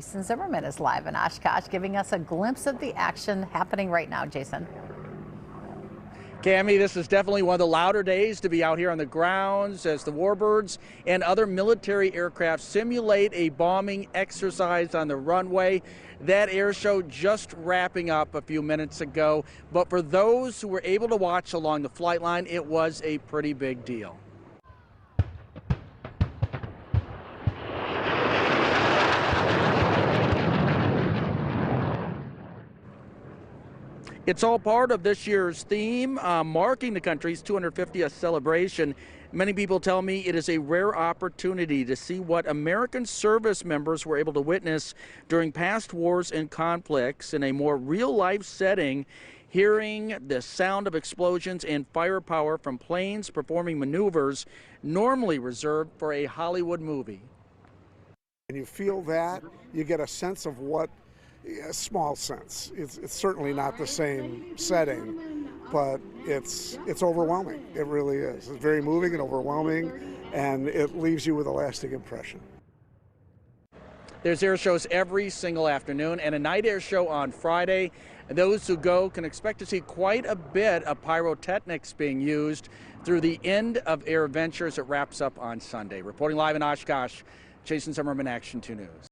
Jason Zimmerman is live in Oshkosh, giving us a glimpse of the action happening right now. Jason. Cammie, this is definitely one of the louder days to be out here on the grounds as the Warbirds and other military aircraft simulate a bombing exercise on the runway. That air show just wrapping up a few minutes ago, but for those who were able to watch along the flight line, it was a pretty big deal. It's all part of this year's theme, marking the country's 250th celebration. Many people tell me it is a rare opportunity to see what American service members were able to witness during past wars and conflicts in a more real-life setting, hearing the sound of explosions and firepower from planes performing maneuvers normally reserved for a Hollywood movie. And you feel that, you get a sense of what, a small sense. It's certainly not the same setting, but it's overwhelming. It really is. It's very moving and overwhelming, and it leaves you with a lasting impression. There's air shows every single afternoon and a night air show on Friday. Those who go can expect to see quite a bit of pyrotechnics being used through the end of AirVenture as it wraps up on Sunday. Reporting live in Oshkosh, Jason Zimmerman, Action 2 News.